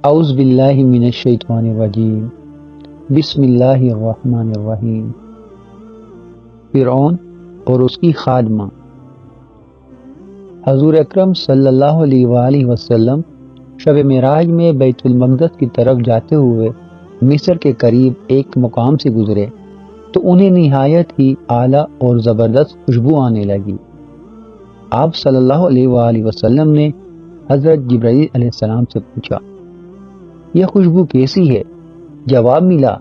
اعوذ باللہ من الشیطان الرجیم، بسم اللہ الرحمن الرحیم۔ فرعون اور اس کی خادمہ۔ حضور اکرم صلی اللہ علیہ وآلہ وسلم شب معراج میں بیت المقدس کی طرف جاتے ہوئے مصر کے قریب ایک مقام سے گزرے تو انہیں نہایت ہی اعلیٰ اور زبردست خوشبو آنے لگی۔ آپ صلی اللہ علیہ وآلہ وسلم نے حضرت جبرائیل علیہ السلام سے پوچھا، یہ خوشبو کیسی ہے؟ جواب ملا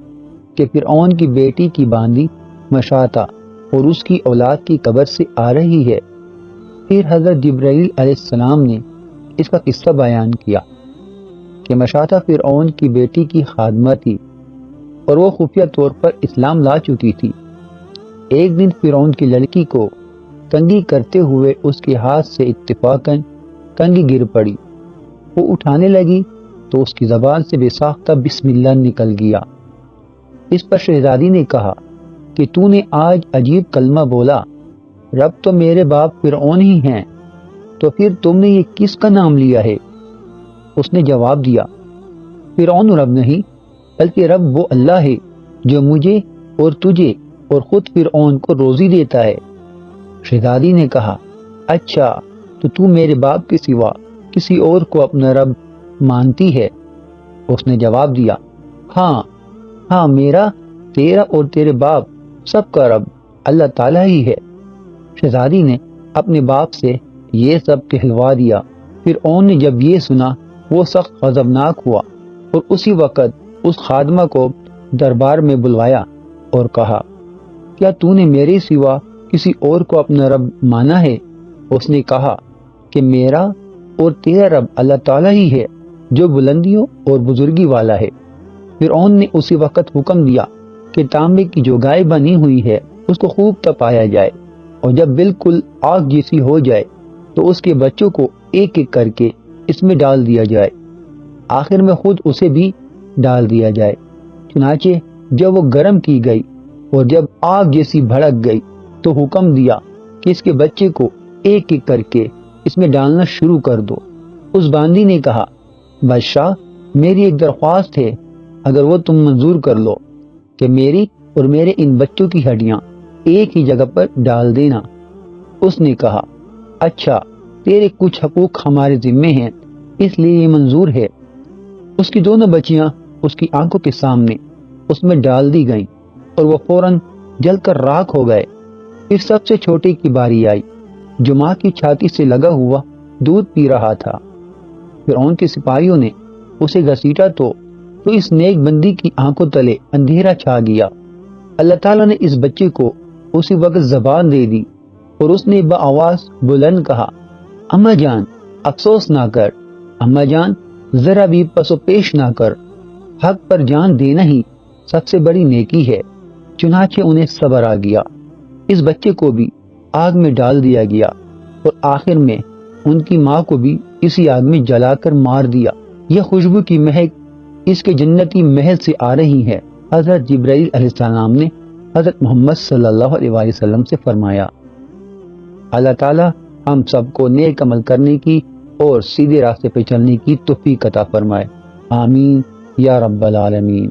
کہ فرعون کی بیٹی کی باندی مشاطہ اور اس کی اولاد کی قبر سے آ رہی ہے۔ پھر حضرت جبرائیل علیہ السلام نے اس کا قصہ بیان کیا کہ مشاطہ فرعون کی بیٹی کی خادمہ تھی اور وہ خفیہ طور پر اسلام لا چکی تھی۔ ایک دن فرعون کی لڑکی کو کنگھی کرتے ہوئے اس کے ہاتھ سے اتفاقاً کنگھی گر پڑی۔ وہ اٹھانے لگی تو اس کی زبان سے بے ساختہ بسم اللہ نکل گیا۔ اس پر شہزادی نے کہا کہ تو نے آج عجیب کلمہ بولا، رب تو میرے باپ فرعون ہی ہیں، تو پھر تم نے یہ کس کا نام لیا ہے؟ اس نے جواب دیا، فرعون رب نہیں بلکہ رب وہ اللہ ہے جو مجھے اور تجھے اور خود فرعون کو روزی دیتا ہے۔ شہزادی نے کہا، اچھا تو میرے باپ کے سوا کسی اور کو اپنا رب مانتی ہے؟ اس نے جواب دیا، ہاں میرا، تیرا اور تیرے باپ سب کا رب اللہ تعالیٰ ہی ہے۔ شہزادی نے اپنے باپ سے یہ سب کہلوا دیا۔ فرعون نے جب یہ سنا وہ سخت غضبناک ہوا اور اسی وقت اس خادمہ کو دربار میں بلوایا اور کہا، کیا تو نے میرے سوا کسی اور کو اپنا رب مانا ہے؟ اس نے کہا کہ میرا اور تیرا رب اللہ تعالیٰ ہی ہے جو بلندیوں اور بزرگی والا ہے۔ فرعون نے اسی وقت حکم دیا کہ تانبے کی جو گائے بنی ہوئی ہے اس کو خوب تپایا جائے اور جب بالکل آگ جیسی ہو جائے تو اس کے بچوں کو ایک ایک کر کے اس میں ڈال دیا جائے، آخر میں خود اسے بھی ڈال دیا جائے۔ چنانچہ جب وہ گرم کی گئی اور جب آگ جیسی بھڑک گئی تو حکم دیا کہ اس کے بچے کو ایک ایک کر کے اس میں ڈالنا شروع کر دو۔ اس باندی نے کہا، بادشاہ میری ایک درخواست ہے، اگر وہ تم منظور کر لو کہ میری اور میرے ان بچوں کی ہڈیاں ایک ہی جگہ پر ڈال دینا۔ اس نے کہا، اچھا تیرے کچھ حقوق ہمارے ذمے ہیں اس لیے یہ منظور ہے۔ اس کی دونوں بچیاں اس کی آنکھوں کے سامنے اس میں ڈال دی گئیں اور وہ فوراً جل کر راکھ ہو گئے۔ پھر سب سے چھوٹے کی باری آئی جو ماں کی چھاتی سے لگا ہوا دودھ پی رہا تھا۔ فرعون کے سپاہیوں نے اسے گھسیٹا تو اس نیک بندی کی آنکھوں تلے اندھیرا چھا گیا۔ اللہ تعالیٰ نے اس بچے کو اسی وقت زبان دے دی اور اس نے بآواز بلند کہا، اماں جان افسوس نہ کر، اماں جان ذرا بھی پس و پیش نہ کر، حق پر جان دینا ہی سب سے بڑی نیکی ہے۔ چنانچہ انہیں صبر آ گیا۔ اس بچے کو بھی آگ میں ڈال دیا گیا اور آخر میں ان کی ماں کو بھی اسی آگ میں جلا کر مار دیا۔ یہ خوشبو کی مہک اس کے جنتی محل سے آ رہی ہے۔ حضرت جبرائیل علیہ السلام نے حضرت محمد صلی اللہ علیہ وسلم سے فرمایا، اللہ تعالیٰ ہم سب کو نیک عمل کرنے کی اور سیدھے راستے پہ چلنے کی توفیق عطا فرمائے، آمین یا رب العالمین۔